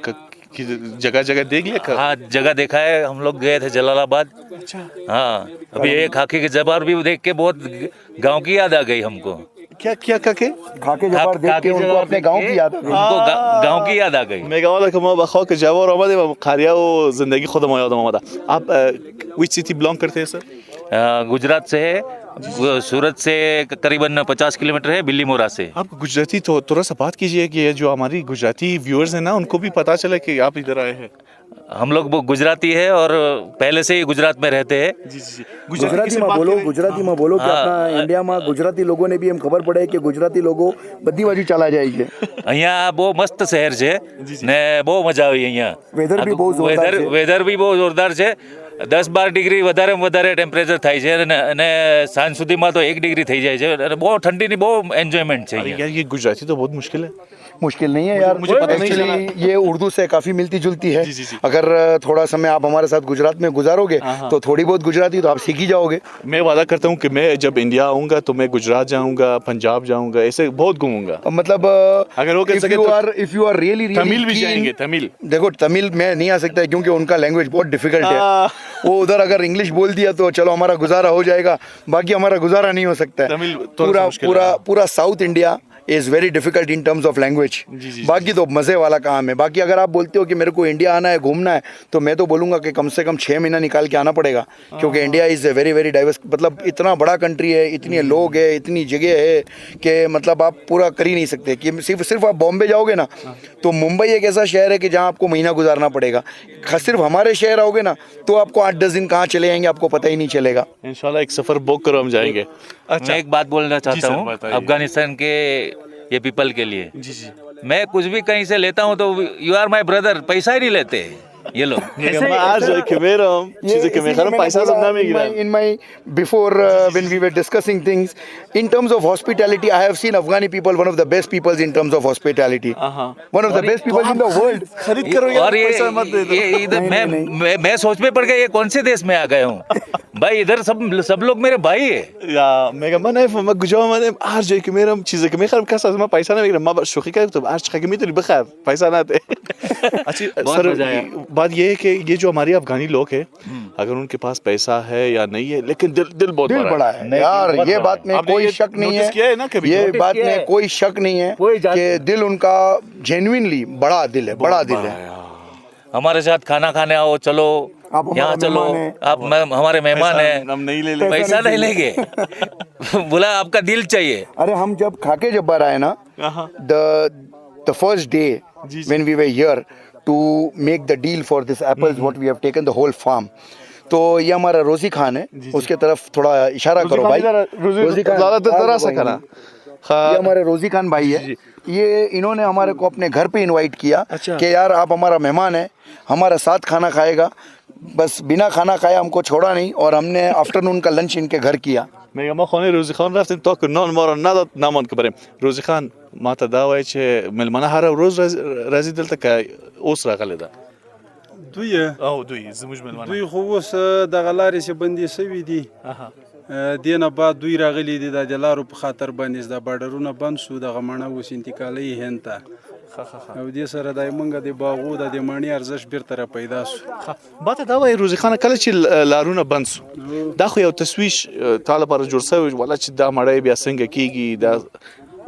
जगह जगह देख लिया? हाँ, जगह देखा है, हम लोग गए थे जलालाबाद। अच्छा। हाँ, अभी एक खाकी के जबार भी देख के बहुत गांव की याद आ गई हमको। क्या क्या खाके जबार देख के उनको अपने गांव की याद आ गई। उनको गांव की याद आ गई। میگم حالا که ما به خاک جوار آمدیم و قریه و زندگی خود ما یادم آمده. आप which city belong करते हैं सर? गुजरात से है, सूरत से करीबन 50 किलोमीटर है, बिल्ली मोरा से। आप गुजराती तो थोड़ा सा बात कीजिए कि ये जो हमारी गुजराती व्यूअर्स हैं ना उनको भी पता चले कि आप इधर आए हैं। हम लोग वो गुजराती है और पहले से ही गुजरात में रहते हैं। जी जी जी। गुजराती में बोलो कि अपना इंडिया में गुजराती लोगों ने भी हम खबर पड़े कि गुजराती लोगो बધી બાજુ ચાલા જાય છે। અહીંયા બહુ મસ્ત શહેર છે ને બહુ મજા આવી અહીંયા। વેધર બી બહુ જોરદાર છે। વેધર બી બહુ જોરદાર છે। 10-12 ડિગ્રી વધારેમાં વધારે ટેમ્પરેચર થાય છે અને સાંજ સુધીમાં તો 1 ડિગ્રી થઈ જાય છે અને બહુ ઠંડીની બહુ એન્જોયમેન્ટ છે અહીંયા। यार ये गुजराती तो बहुत मुश्किल है। मुश्किल नहीं है यार, मुझे पता नहीं चला। एक्चुअली ये उर्दू से काफ़ी मिलती जुलती है। जी, जी, जी। अगर थोड़ा समय आप हमारे साथ गुजरात में गुजारोगे तो थोड़ी बहुत गुजराती तो आप सीख ही जाओगे। मैं वादा करता हूँ कि मैं जब इंडिया आऊँगा तो मैं गुजरात जाऊँगा, पंजाब जाऊँगा, ऐसे बहुत घूमूंगा। मतलब अगर वो कर सके तो if you are really Tamil भी जाएंगे। तमिल देखो, तमिल में नहीं आ सकता क्योंकि उनका लैंग्वेज बहुत डिफिकल्ट है। वो उधर अगर इंग्लिश बोल दिया तो चलो हमारा गुजारा हो जाएगा, बाकी हमारा गुजारा नहीं हो सकता है। तमिल पूरा south India is very difficult in terms of language. बाकी तो मज़े वाला काम है। बाकी अगर आप बोलते हो कि मेरे को इंडिया आना है, घूमना है, तो मैं तो बोलूँगा कि कम से कम 6 महीना निकाल के आना पड़ेगा, क्योंकि India is a very very diverse. मतलब इतना बड़ा कंट्री है, इतने लोग है, इतनी जगह है कि मतलब आप पूरा कर ही नहीं सकते। कि सिर्फ आप बॉम्बे जाओगे ना तो मुंबई एक ऐसा शहर है कि जहाँ आपको महीना गुजारना पड़ेगा। सिर्फ हमारे शहर आओगे ना तो आपको 8-10 दिन कहाँ चले जाएंगे आपको पता ही नहीं चलेगा। इंशाल्लाह एक सफ़र बुक करो, हम जाएंगे। मैं एक बात बोलना चाहता सर, हूँ बताइए। अफगानिस्तान के ये पीपल के लिए। जी जी। मैं कुछ भी कहीं से लेता हूँ तो यू आर माई ब्रदर, पैसा ही नहीं लेते ये लोग। मैं आज के मेरा चीज़ें कि मैं खरम पैसा सब ना मिल रहा। In my before when we were discussing things in terms of hospitality, I have seen Afghani people one of the best people in terms of hospitality. One of the best people in the world. खरीद करो यार, और पैसा मत दे दो। ये इधर मैं सोच में पड़ गया, ये कौन से देश में आ गए हूँ भाई। इधर सब लोग मेरे भाई है। या मेगा من نفهم ما کجا آمدم هر جایی که میرم چیزی که میخرم کس از من پیسه نمیگیرم. ما شوخی کردم تو هر چیزی که میتونی بخر پیسه نده. अच्छी सर बात ये है कि ये जो हमारे अफगानी लोग हैं अगर उनके पास पैसा है या नहीं है लेकिन दिल बहुत बड़ा है यार। ये बात में कोई शक नहीं है, ये बात में कोई शक नहीं है कि दिल उनका जेन्युइनली बड़ा दिल है, बड़ा दिल है। हमारे साथ खाना खाने आओ, चलो यहाँ चलो, आप हमारे मेहमान हैं, हम नहीं ले पैसा नहीं लेंगे। बोला आपका दिल चाहिए। अरे हम जब खाके जब बार आए ना, the first day when we were here to make the deal for this apples what we have taken the whole farm, तो ये हमारा रोजी खान है, उसके तरफ थोड़ा इशारा करो भाई। रोजी खान ज़रा सा करा। ये हमारे रोजी खान भाई है। ये इन्होंने हमारे को अपने घर पे इनवाइट किया कि यार आप हमारा मेहमान है, हमारा साथ खाना खाएगा। बस बिना खाना खाया हमको छोड़ा नहीं और हमने आफ्टरनून का लंच इनके घर किया। میگم ما خانه روزی خان رفتیم تا که نان ما رو نداد نمان که بریم. روزی خان ما ته دا وایي چې ملمنه هر روز راځي دلته که اوس راغلی ده دوی او دوی زموږ مېلمانه دوی خو اوس دغه لارې چې بندي سوي دي دینه بعد دوی راغلي دي د لارو په خاطر باندې د بارډرونه بند شو دغه مڼه اوس انتقالي هند ته او دې سره د مونږ د باغو د مڼې ارزښت بیرته را پیدا شو. باته دا وایي روزي خان کله چې لارونه بند سو دا خو یو تسویش تا لپاره جوړ شوی ولا چې دا مړی بیا څنګه کیږي دا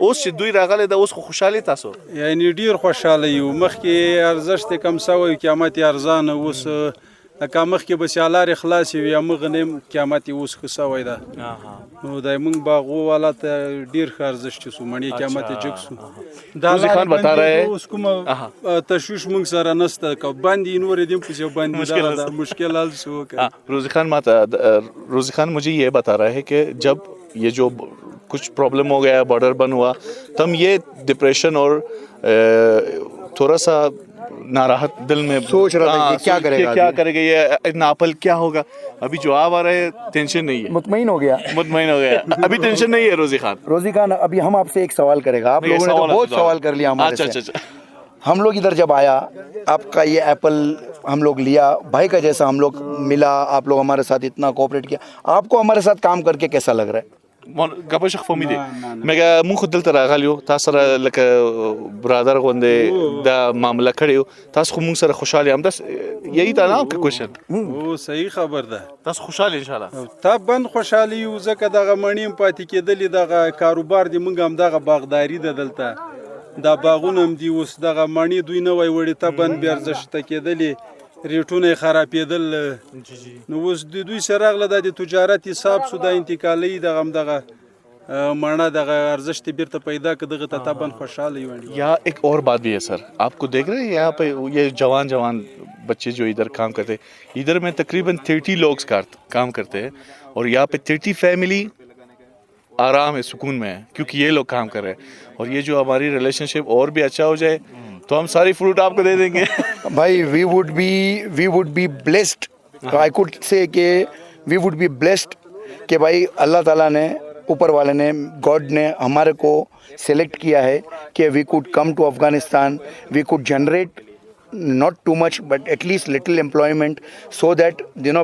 اوس چې دوی راغلی دا اوس خو خوشحالي تاسو یعنی ډیر خوشاله یو مخکې ارزښت کم سوی قیامت ارزانه اوس لکه مخکې به سیالارې خلاصې وي همغه نیم قیامت یې اوس ښه سوی ده نو د موږ باغو والا ته ډیر ښه ارزښت چې سو مڼې قیامت یې جګ سو دا روزي خان بتا رہے ہیں اوس کومه تشویش موږ سره نسته که باندې نور دیم پسې باندې مشکل حل شو. روزی خان مجھے یہ بتا رہا ہے کہ جب یہ جو کچھ پرابلم ہو گیا بارڈر بند ہوا تم یہ ڈپریشن اور تھوڑا سا ناراحت دل میں سوچ رہا تھا کہ کیا کرے گا یہ ناپل کیا ہوگا ابھی جو آپ آ رہے ٹینشن نہیں ہے مطمئن ہو گیا ابھی ٹینشن نہیں ہے روزی خان ابھی ہم آپ سے ایک سوال کرے گا آپ لوگوں نے تو بہت سوال کر لیا ہمارے سے ہم لوگ ادھر جب آیا آپ کا یہ ایپل ہم لوگ لیا بھائی کا جیسا ہم لوگ ملا آپ لوگ ہمارے ساتھ اتنا کوآپریٹ کیا آپ کو ہمارے ساتھ کام کر کے کیسا لگ رہا ہے؟ ګپه شخ فهمیدي مګه مونږ خو دلته راغلی یو تاسو سره لکه برادر غوندې دا معامله کړی تاسو خو مونږ سره خوشحاله یم داس یہی تا نه کوشن او صحیح خبر ده تاسو خوشحاله ان شاء الله تا بند خوشحاله یو ځکه دغه مڼې پاتې کېدلې دغه کاروبار دی مونږ هم دغه باغداري ده دلته دا باغونه هم دي اوس دغه مڼې دوی نه وای وړي ته بند بیا ارزښته کېدلې ریټونه یې خرابېدل نو اوس د دوی سره راغله دا د تجارت حساب شو دا انتقالي دغه همدغه مڼه دغه ارزښت بیرته پیدا کړه دغه ته تبن خوشحاله یو. یا ایک اور بات بھی ہے سر آپ کو دیکھ رہے ہیں یہاں پہ یہ جوان بچے جو ادھر کام کرتے ہیں ادھر میں تقریباً 30 لوگ کام کرتے ہیں اور یہاں پہ 30 فیملی آرام ہے سکون میں ہے کیونکہ یہ لوگ کام کر رہے ہیں اور یہ جو ہماری ریلیشن شپ اور بھی اچھا ہو جائے تو ہم ساری فروٹ آپ کو دے دیں گے. بھائی وی ووڈ بی بلیسڈ آئی کوڈ سے کہ وی ووڈ بی بلیسڈ کہ بھائی اللہ تعالیٰ نے اوپر والے نے گاڈ نے ہمارے کو سلیکٹ کیا ہے کہ وی کوڈ کم ٹو افغانستان وی کوڈ جنریٹ not too much but at least little employment so that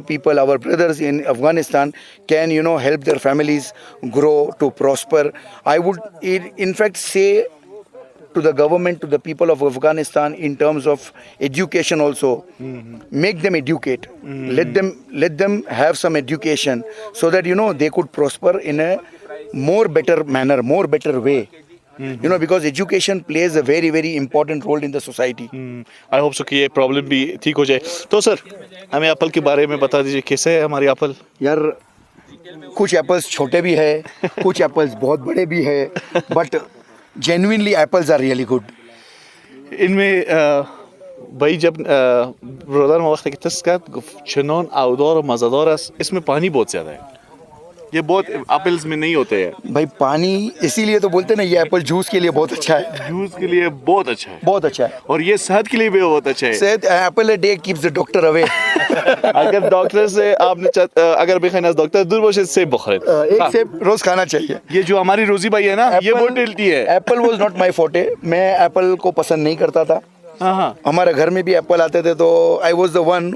people our brothers in Afghanistan can help their families grow to prosper. I would in fact say to the government, to the people of Afghanistan in terms of education also, make them educate, let them have some education so that they could prosper in a more better manner, more better way. Because education plays a very very important role in the society. I hope so कि ये प्रॉब्लम भी ठीक हो जाए. तो सर हमें एप्पल के बारे में बता दीजिए कैसे है हमारी एप्पल. यार कुछ एप्पल्स छोटे भी है कुछ एप्पल्स बहुत बड़े भी है but genuinely apples are really good. इनमें भाई जब ब्रदर वक्त की तस्कत चनौन आउदर और मज़ेदार इसमें पानी बहुत ज़्यादा है ये बहुत एप्पल्स में नहीं होते हैं भाई पानी इसीलिए तो बोलते हैं ना ये एप्पल जूस के लिए बहुत अच्छा है. जूस के लिए बहुत अच्छा है. बहुत अच्छा है और ये सेहत के लिए भी बहुत अच्छा है. सेहत Apple a day keeps the doctor away. अगर डॉक्टर से आपने अगर बेखैर डॉक्टर दूर बशे सेब बखरे एक सेब रोज खाना चाहिए. ये जो हमारी रोजी भाई है ना ये बहुत टेल्टी है. Apple was not my forte. मैं एप्पल को पसंद नहीं करता था. हमारे घर में भी एप्पल आते थे तो I was the one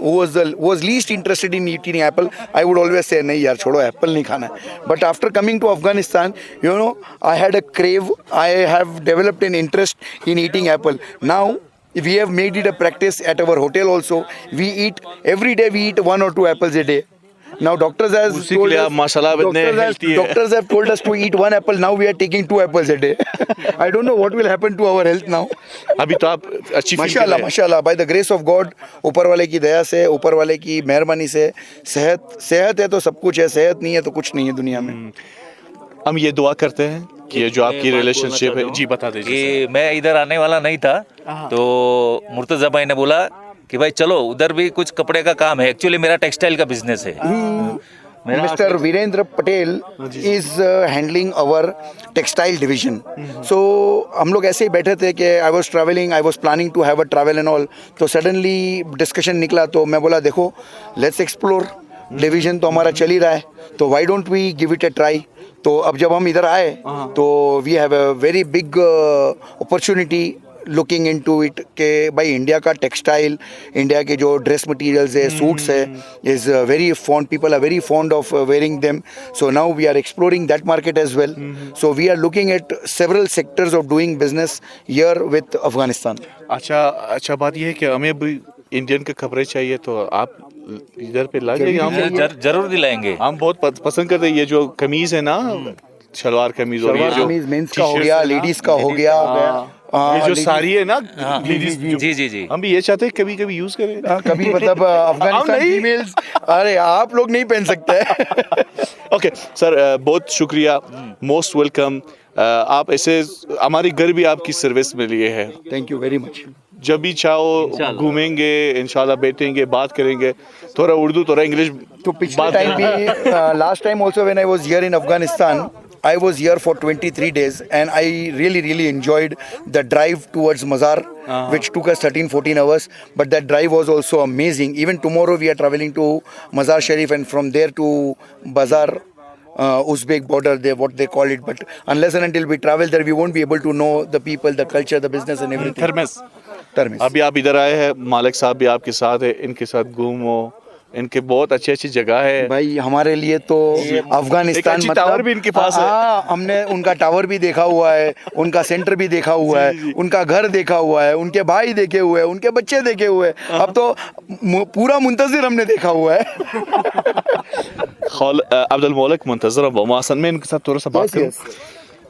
was least interested in eating apple. I would always say नहीं यार छोड़ो एप्पल नहीं खाना है. But after coming to Afghanistan I had a crave. I have developed an interest in eating apple. Now we have made it a practice at our hotel also. We eat every day. We eat 1 or 2 apples a day. Now doctors have told us to eat 1 apple. Now we are taking 2 apples a day. I don't know what will happen to our health now. अभी तो आप अच्छी माशाल्लाह by the grace of God, ऊपर वाले की दया से, ऊपर वाले की मेहरबानी से सेहत है तो सब कुछ है. सेहत नहीं है तो कुछ नहीं है दुनिया में. हम ये दुआ करते हैं कि ये जो आपकी रिलेशनशिप है जी बता दीजिए. कि मैं इधर आने वाला नहीं था तो मुर्तजा भाई ने बोला कि भाई चलो उधर भी कुछ कपड़े का काम है. एक्चुअली मेरा टेक्सटाइल का बिजनेस है. Mr. Virendra Patel is handling our textile division. So हम लोग ऐसे ही बैठे थे कि I was traveling, I was planning to have a travel and all. तो suddenly discussion निकला तो मैं बोला देखो let's explore. डिवीजन तो हमारा चल ही रहा है तो why don't we give it a try. तो अब जब हम इधर आए तो we have a very big opportunity looking into it कि भाई इंडिया का टेक्सटाइल, इंडिया के जो ड्रेस मटेरियल्स है, सूट्स है, is very fond, people are very fond of wearing them. So now we are exploring that market as well. So we are looking at several sectors of doing business here with Afghanistan. अच्छा बात यह है कि हमें भी इंडियन के खबरें चाहिए, तो आप इधर पे ला जाइए. हम जरूर दिलाएंगे. हम बहुत पसंद करते हैं ये जो कमीज है ना, शलवार कमीज, और ये जो मेंस का हो गया, लेडीज का हो गया, ये जो साड़ी है ना लेडीज, जी हम भी ये चाहते हैं कभी कभी यूज करें. कभी मतलब अफगानिस्तान नहीं। फीमेल्स, अरे आप लोग नहीं पहन सकते. ओके सर, बहुत शुक्रिया, मोस्ट वेलकम. आप ऐसे हमारी घर भी आपकी सर्विस में लिए है. Thank you very much. जब भी चाहो घूमेंगे, इंशाल्लाह बैठेंगे, बात करेंगे, थोड़ा उर्दू थोड़ा इंग्लिश. तो पिछले टाइम भी, last time also when I was here in Afghanistan, I was here for 23 days and I really enjoyed the drive towards Mazar, which took us 13-14 hours, but that drive was also amazing. Even tomorrow we are traveling to Mazar Sharif and from there to Bazar, Uzbek border, what they call it. But unless and until we travel there, we won't be able to know the people, the culture, the business and everything. थर्मेस. अभी आप इधर आए हैं, मालिक साहब भी आपके साथ है, इनके साथ घूमो, इनके बहुत अच्छी जगह है भाई. हमारे लिए तो अफगानिस्तान मतलब टावर भी इनके पास है. हमने उनका टावर भी देखा हुआ है, उनका सेंटर भी देखा हुआ है, उनका घर देखा हुआ है, उनके भाई देखे हुए हैं, उनके बच्चे देखे हुए हैं. अब तो पूरा मुंतज़िर हमने देखा हुआ है. अब्दुल मलिक منتظرم با ما اصلا من که تو رو صحبت کنم.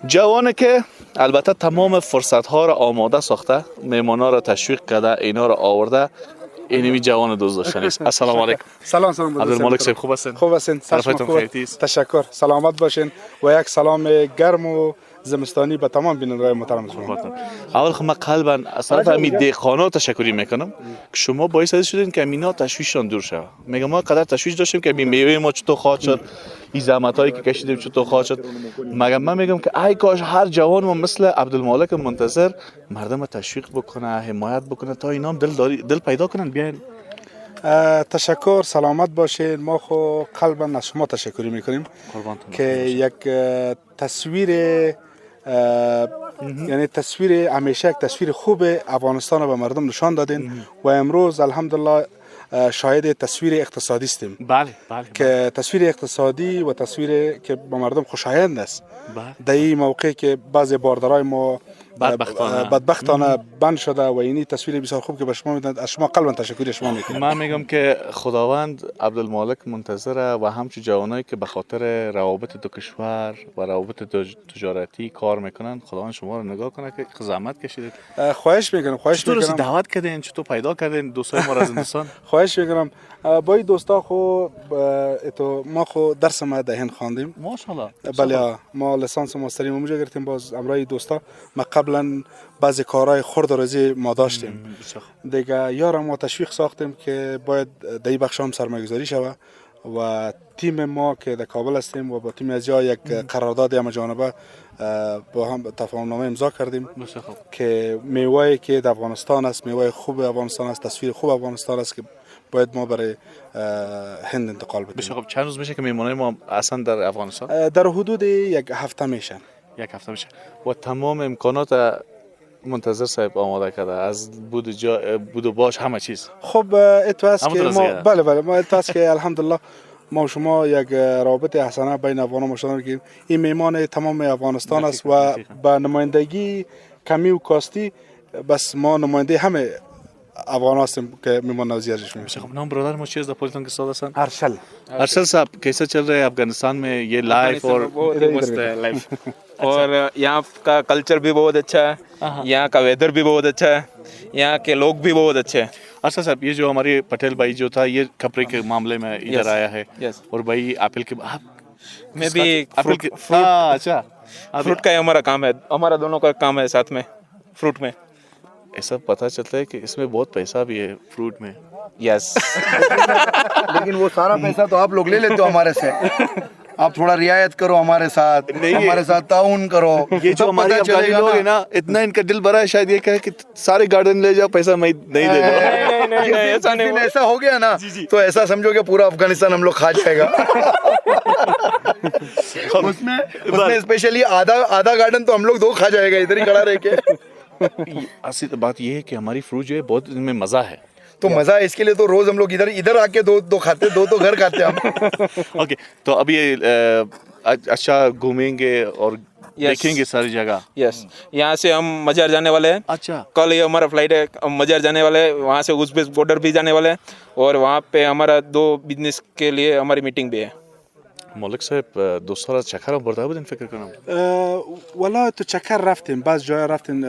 جوانه که البته تمام فرصت ها را آماده ساخته، مهمانا را تشویق کرده، اینا را آورده. اینمی جوان دوست داشتنی است. السلام علیکم. سلام عبدالمالک صاحب خوب هستین؟ خوب هستین. طرفتون خیلی است. تشکر. سلامت باشین و یک سلام گرم و زمستانی به تمام بینندگان محترم شما. اول خب من قلبا از طرف همین دهقانا تشکری میکنم که شما باعث شدین که اینا تشویششان دور شود. میگم ما قدر تشویش داشتیم که میوه ما چطور خواهد شد، این زحمتایی که کشیدیم چطور خواهد شد. مگه من میگم که ای کاش هر جوان ما مثل عبدالمالک منتظر مردم تشویق بکنه، حمایت بکنه تا اینا هم دل پیدا کنن بیاین. تشکر. سلامت باشین. ما خو قلبا از شما تشکری میکنیم که یک تصویر یعنی تصویر همیشه یک تصویر خوب افغانستان رو به مردم نشان دادین و امروز الحمدلله شاهد تصویر اقتصادی استیم. بله. که تصویر اقتصادی و تصویر که به مردم خوشایند است. در این موقع که بعضی باردارای ما بدبختانه بند شده و اینی تصویر بسیار خوب که به شما میدن، از شما قلبا تشکر شما میکنم. من میگم که خداوند عبدالمالک منتظر و همچو جوانایی که به خاطر روابط دو کشور و روابط تجارتی کار میکنن، خداوند شما رو نگاه کنه که زحمت کشیدید. خواهش میکنم. چطور دعوت کردین؟ چطور پیدا کردین دوستای ما از هندوستان؟ خواهش میکنم. با این دوستا خو ما خو درس ما دهن خواندیم. ماشاءالله. بله، ما لیسانس ماستری اونجا گرفتیم. باز امرای دوستا ما قبلا بعضی کارهای خرد و ریزی ما داشتیم دیگه. یارم ما تشویق ساختیم که باید در این بخش هم سرمایه‌گذاری شود و تیم ما که در کابل هستیم و با تیم از جا یک قرارداد همجانبه با هم تفاهم نامه امضا کردیم که میوه‌ای که در افغانستان است، میوه خوب افغانستان است، تصویر خوب افغانستان است که باید ما برای هند انتقال بدیم. خب چند روز میشه که میمونای ما اصلا در افغانستان؟ در حدود یک هفته میشن. یک هفته میشه و تمام امکانات منتظر صاحب آماده کرده، از بود و باش همه چیز. خب اتواس که ما بله ما اتواس که الحمدلله ما و شما یک رابطه حسنه بین افغان و مشترک می‌کنیم. این میمان تمام افغانستان است و با نمایندگی کمی و کاستی بس ما نماینده همه افغان هستیم که میمان نوزیارش میشه. خب نام برادر ما چیز در پولیتون که سال هستن؟ ارشل صاحب कैसे चल रहे हैं अफगानिस्तान में ये लाइफ और मस्त है लाइफ और यहाँ का कल्चर भी बहुत अच्छा है, यहाँ का वेदर भी बहुत अच्छा है, यहाँ के लोग भी बहुत अच्छे हैं. अच्छा साहब, ये जो हमारे पटेल भाई जो था ये कपड़े के मामले में इधर आया है और भाई एप्पल के मैं भी एप्पल के अच्छा फ्रूट का हमारा काम है, हमारा दोनों का काम है साथ में फ्रूट में. ऐसा पता चलता है कि इसमें बहुत पैसा भी है फ्रूट में. यस लेकिन वो सारा पैसा तो आप लोग ले लेते हो हमारे से. आप थोड़ा रियायत करो हमारे साथ, हमारे साथ ताउन करो. ये जो हमारे अफगानी लोग हैं ना, इतना इनका दिल भरा है, शायद ये कहे कि सारे गार्डन ले जाओ, पैसा मैं नहीं दे दूंगा. ऐसा नहीं, ऐसा हो गया ना तो ऐसा समझो कि पूरा अफगानिस्तान हम लोग खा जाएगा. उसमें स्पेशली आधा गार्डन तो हम लोग दो खा जाएगा इधर ही खड़ा रह के. असली बात ये है कि हमारी फ्रूट जो है बहुत इनमें मज़ा है। तो मज़ा है, इसके लिए तो रोज़ हम लोग इधर आके दो खाते, दो तो घर खाते हम। ओके, तो अभी अच्छा घूमेंगे और देखेंगे सारी जगह। यस, यहाँ से हम मजार जाने वाले हैं। अच्छा, कल ये हमारा फ्लाइट है, हम मजार जाने वाले हैं, वहाँ से उज़्बेक बॉर्डर भी जाने वाले हैं और वहाँ पे हमारा 2 बिजनेस के लिए हमारी मीटिंग भी है. مالک صاحب دوست را چکر هم برده بودین فکر کنم؟ والا تو چکر رفتیم، بعض جای رفتیم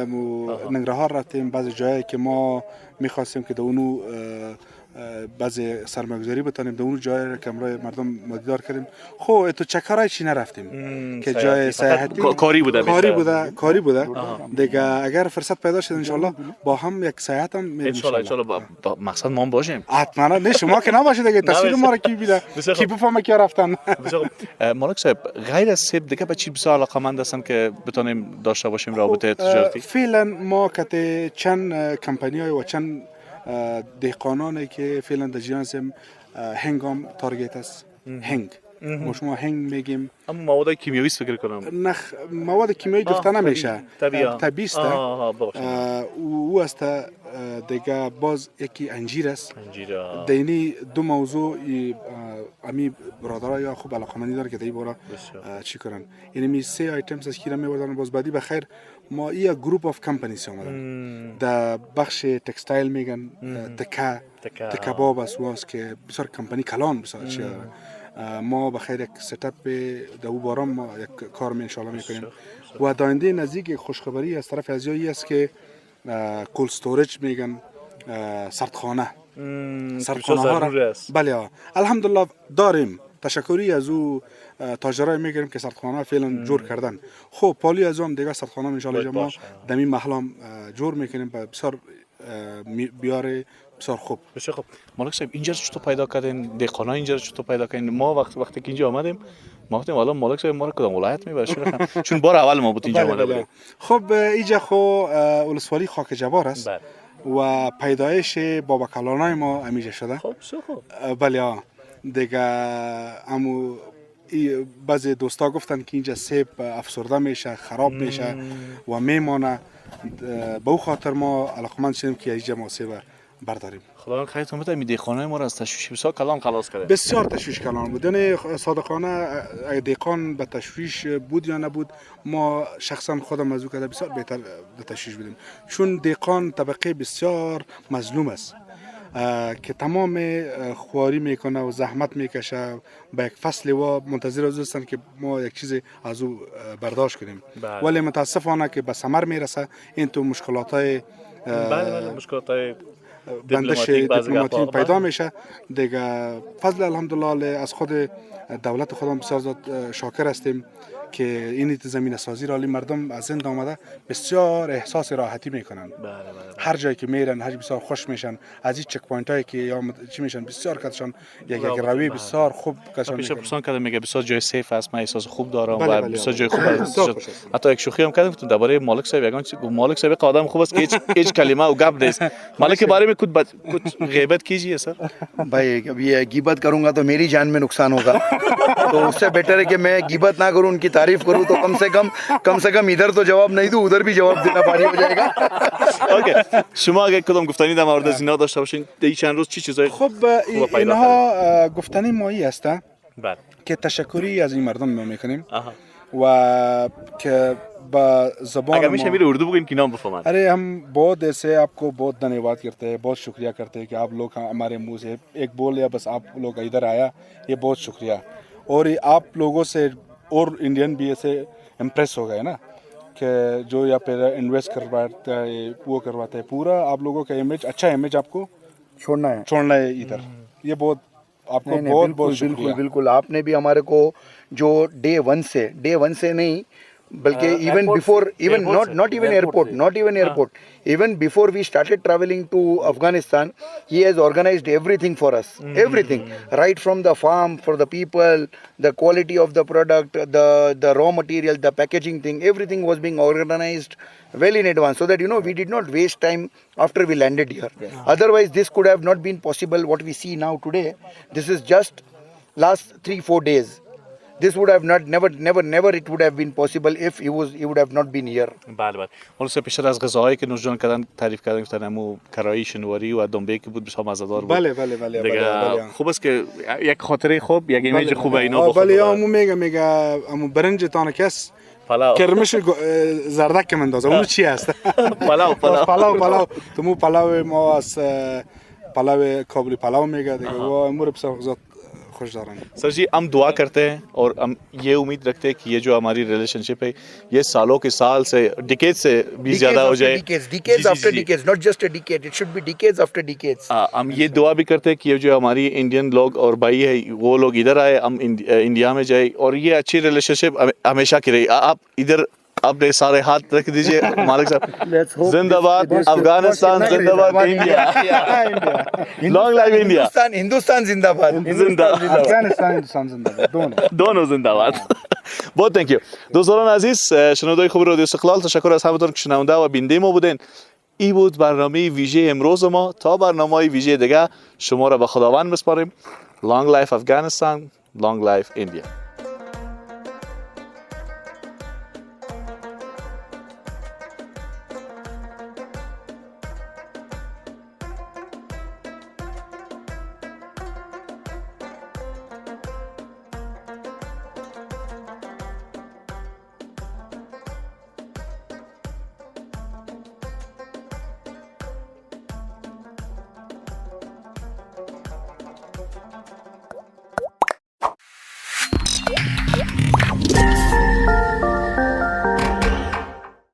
ننگرهار رفتیم، بعض جایی که ما میخواستیم که اونو بعضی سرمایه‌گذاری بتونیم، اونو جایی که امروز مردم مدیدار کردیم. خب تو چکرای چی نرفتیم که جای سیاحتی کاری بوده دیگه. اگر فرصت پیدا شد ان شاء الله با هم یک سیاحت هم میریم ان شاء الله. مقصد ما هم باشیم حتما. نه شما که نباشید دیگه، تصویر ما رو کی بیده کی بفهمه کی رفتن. مالک صاحب غیر از سیب دیگه به چی بسیار علاقه‌مند هستن که بتونیم داشته باشیم رابطه تجارتی؟ فعلا ما که چند کمپانی‌های و چند دهقانانی که فعلا در جهان هستیم، هنگام تارگت است. هنگ ما شما هنگ میگیم، اما مواد کیمیایی فکر کنم. نه مواد کیمیایی گفته نمیشه، طبیعی است. او است دیگه. باز یکی انجیر است. دینی دو موضوع امی برادرها یا خوب علاقمندی داره که دی بارا چی کنن. یعنی می 3 آیتمز از کیرا میوردن. باز بعدی بخیر ما یه گروپ اف کمپانیز اومدن در بخش تکستایل میگن، تکباب است واس که بسیار کمپانی کلان بسیار چی ما بخیر یک ستاپ در او بارم ما یک کار می ان شاء الله میکنیم. و داینده نزدیک خوشخبری از طرف ازیایی است که کول استوریج میگن، سردخانه ها را بله الحمدلله داریم. تشکری از او تاجرای میگیریم که سردخانه فعلا جور کردن. خب پالی از هم دیگه سردخانه ان شاء الله ما دمی محلام جور میکنیم بسیار بیاره بسیار خوب. بسیار خوب. مالک صاحب اینجا چطور پیدا کردین؟ دهقانا اینجا چطور پیدا کردین؟ ما وقتی که اینجا آمدیم ما گفتیم والا مالک صاحب ما رو کدام ولایت میبره؟ چون بار اول ما بود اینجا اومده بودیم. خب اینجا خو ولسوالی خاک جبار است و پیدایش بابا کلانای ما همیشه شده. خب خوب. بله دیگه امو بعضی دوستا گفتن که اینجا سیب افسرده میشه، خراب میشه و میمانه. به او خاطر ما علاقمند شدیم که اینجا ما سیب برداریم. خدا خیرتون بده. می دهقانای ما را از تشویش بسیار کلان خلاص کرده. بسیار تشویش کلان بود. یعنی صادقانه دهقان به تشویش بود یا نبود، ما شخصا خودم از او کده بسیار بهتر به تشویش بودیم. چون دهقان طبقه بسیار مظلوم است که تمام خواری میکنه و زحمت میکشه. با یک فصل و منتظر از هستن که ما یک چیز از او برداشت کنیم. ولی متاسفانه که به ثمر میرسه این تو مشکلاتای مشکلاتای بندش دیپلماتیک پیدا میشه دیگه. فضل الحمدلله از خود دولت خودم بسیار زیاد شاکر هستیم که این زمین سازی را مردم از زنده آمده بسیار احساس راحتی میکنن. هر جایی که میرن هر بسیار خوش میشن از این چک پوینت هایی که یا چی میشن بسیار کاتشان یک روی بسیار خوب کاتشان. پیش پرسان کردم میگه بسیار جای سیف است، من احساس خوب دارم و بسیار جای خوب است. حتی یک شوخی هم کردم گفتم درباره مالک صاحب یگان مالک صاحب آدم خوب است که هیچ کلمه و گپ نیست. مالک के बारे में कुछ गैबत कीजिए सर. भाई अभी ये गिबत करूंगा तो मेरी जान में नुकसान होगा, तो उससे बेटर है कि मैं गिबत ना करूं, उनकी तारीफ करूं. तो कम से कम इधर तो जवाब नहीं दूं, उधर भी जवाब देना भारी हो जाएगा. اوکی. شما اگه کدام گفتنی در مورد زینا داشته باشین این چند روز چی چیزای خب اینها گفتنی مایی است بله که تشکری از این مردم ما میکنیم و که با زبان اگر میشه میره اردو بگین که نام بفهمن. अरे हम बहुत ऐसे आपको बहुत धन्यवाद करते हैं, बहुत शुक्रिया करते हैं कि आप लोग हमारे मुंह से एक बोल या बस आप लोग इधर आया, ये बहुत शुक्रिया. और आप लोगों से और इंडियन भी ऐसे इम्प्रेस हो गए ना कि जो यहाँ पे इन्वेस्ट करवाते हैं वो करवाते हैं. पूरा आप लोगों का इमेज अच्छा इमेज आपको छोड़ना है इधर. ये बहुत आपको बहुत शुक्रिया. बिल्कुल आपने भी हमारे को जो डे वन से नहीं बल्कि even before, even not even airport, even before we started traveling to Afghanistan, he has organized everything for us. Everything, right from the farm, for the people, the quality of the product, the raw material, the packaging thing, everything was being organized well in advance, so that we did not waste time after we landed here. Otherwise this could have not been possible. What we see now today, this is just last 3-4 days. this would have not never it would have been possible if he would have not been here. بله بله. خلاص پیشتر از غذاهایی که نوشجان کردن تعریف کردن گفتن همو کرایی شنواری و دنبه که بود بسیار مزه‌دار بود. بله دیگه خوب است که یک خاطره خوب یک ایمیج خوب اینا بخواد. بله همو میگه همو برنج تان کس پلاو کرمش زردک که مندازه اون چی است؟ پلاو تو مو پلاو ما از پلاو کابلی پلاو میگه دیگه و امور بسیار زیاد خوش دارن. सर जी हम दुआ करते हैं और हम ये उम्मीद रखते हैं कि ये जो हमारी रिलेशनशिप है ये सालों के साल से डिकेड से भी ज्यादा हो जाए. Decades after decades, not just a decade. It should be decades after decades. हम ये दुआ भी करते हैं कि ये जो हमारी इंडियन लोग और भाई है वो लोग इधर आए, हम इंडिया में जाए और ये अच्छी रिलेशनशिप हमेशा की रही. आप इधर अपने सारे हाथ रख दीजिए मालिक साहब. जिंदाबाद अफगानिस्तान, जिंदाबाद India, long life India. Hindustan zindabad. افغانستان زنده दोनों जिंदाबाद. बहुत thank you دوستان عزیز. شنوندگان خوب رادیو استقلال، تشکر از همتون که شنونده و بیننده ما بودین. ای بود برنامه ویژه امروز ما. تا برنامه ویژه دیگه شما را به خداوند میسپاریم. Long life Afghanistan, long life India.